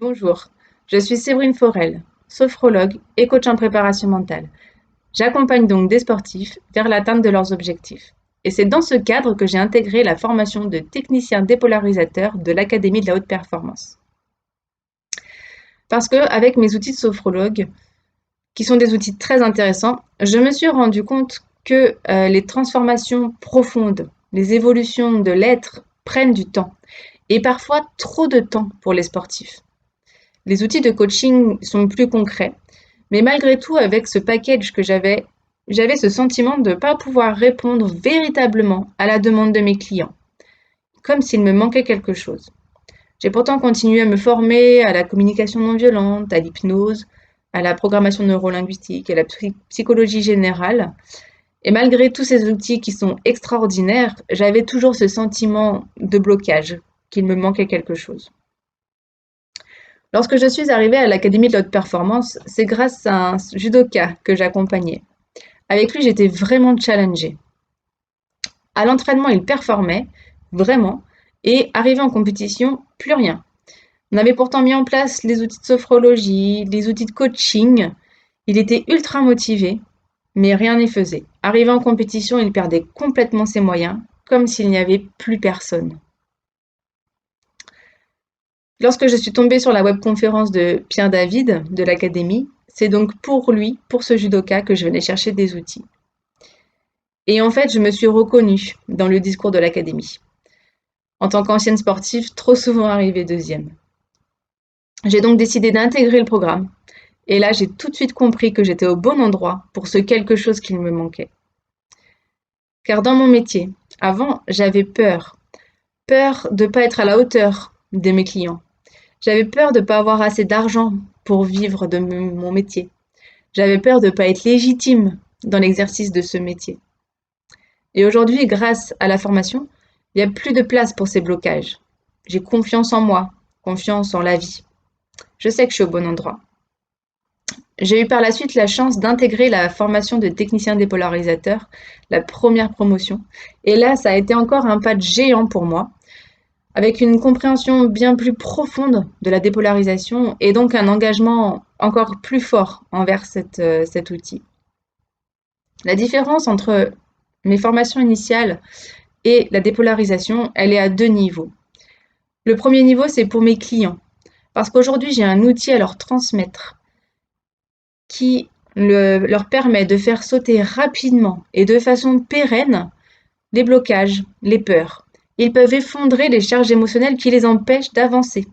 Bonjour, je suis Séverine Forel, sophrologue et coach en préparation mentale. J'accompagne donc des sportifs vers l'atteinte de leurs objectifs. Et c'est dans ce cadre que j'ai intégré la formation de technicien dépolarisateur de l'Académie de la haute performance. Parce que, avec mes outils de sophrologue, qui sont des outils très intéressants, je me suis rendu compte que les transformations profondes, les évolutions de l'être prennent du temps, et parfois trop de temps pour les sportifs. Les outils de coaching sont plus concrets, mais malgré tout, avec ce package que j'avais ce sentiment de ne pas pouvoir répondre véritablement à la demande de mes clients, comme s'il me manquait quelque chose. J'ai pourtant continué à me former à la communication non violente, à l'hypnose, à la programmation neurolinguistique, à la psychologie générale. Et malgré tous ces outils qui sont extraordinaires, j'avais toujours ce sentiment de blocage, qu'il me manquait quelque chose. Lorsque je suis arrivée à l'Académie de la haute performance, c'est grâce à un judoka que j'accompagnais. Avec lui, j'étais vraiment challengée. À l'entraînement, il performait, vraiment, et arrivé en compétition, plus rien. On avait pourtant mis en place les outils de sophrologie, les outils de coaching. Il était ultra motivé, mais rien n'y faisait. Arrivé en compétition, il perdait complètement ses moyens, comme s'il n'y avait plus personne. Lorsque je suis tombée sur la webconférence de Pierre David de l'Académie, c'est donc pour lui, pour ce judoka, que je venais chercher des outils. Et en fait, je me suis reconnue dans le discours de l'Académie. En tant qu'ancienne sportive, trop souvent arrivée deuxième. J'ai donc décidé d'intégrer le programme. Et là, j'ai tout de suite compris que j'étais au bon endroit pour ce quelque chose qu'il me manquait. Car dans mon métier, avant, j'avais peur. Peur de ne pas être à la hauteur de mes clients. J'avais peur de ne pas avoir assez d'argent pour vivre de mon métier. J'avais peur de ne pas être légitime dans l'exercice de ce métier. Et aujourd'hui, grâce à la formation, il n'y a plus de place pour ces blocages. J'ai confiance en moi, confiance en la vie. Je sais que je suis au bon endroit. J'ai eu par la suite la chance d'intégrer la formation de technicien dépolarisateur, la première promotion. Et là, ça a été encore un pas de géant pour moi, avec une compréhension bien plus profonde de la dépolarisation et donc un engagement encore plus fort envers cet outil. La différence entre mes formations initiales et la dépolarisation, elle est à deux niveaux. Le premier niveau, c'est pour mes clients, parce qu'aujourd'hui, j'ai un outil à leur transmettre qui leur permet de faire sauter rapidement et de façon pérenne les blocages, les peurs. Ils peuvent effondrer les charges émotionnelles qui les empêchent d'avancer.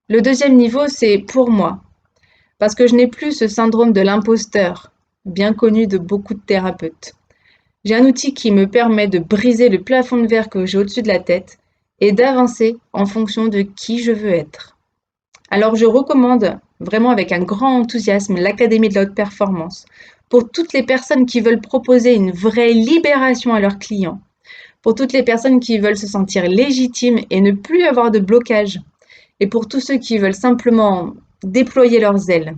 Le deuxième niveau, c'est pour moi, parce que je n'ai plus ce syndrome de l'imposteur, bien connu de beaucoup de thérapeutes. J'ai un outil qui me permet de briser le plafond de verre que j'ai au-dessus de la tête et d'avancer en fonction de qui je veux être. Alors je recommande vraiment avec un grand enthousiasme l'Académie de la haute performance pour toutes les personnes qui veulent proposer une vraie libération à leurs clients, pour toutes les personnes qui veulent se sentir légitimes et ne plus avoir de blocage, et pour tous ceux qui veulent simplement déployer leurs ailes.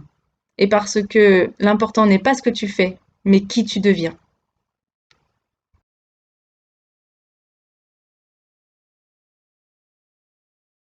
Et parce que l'important n'est pas ce que tu fais, mais qui tu deviens.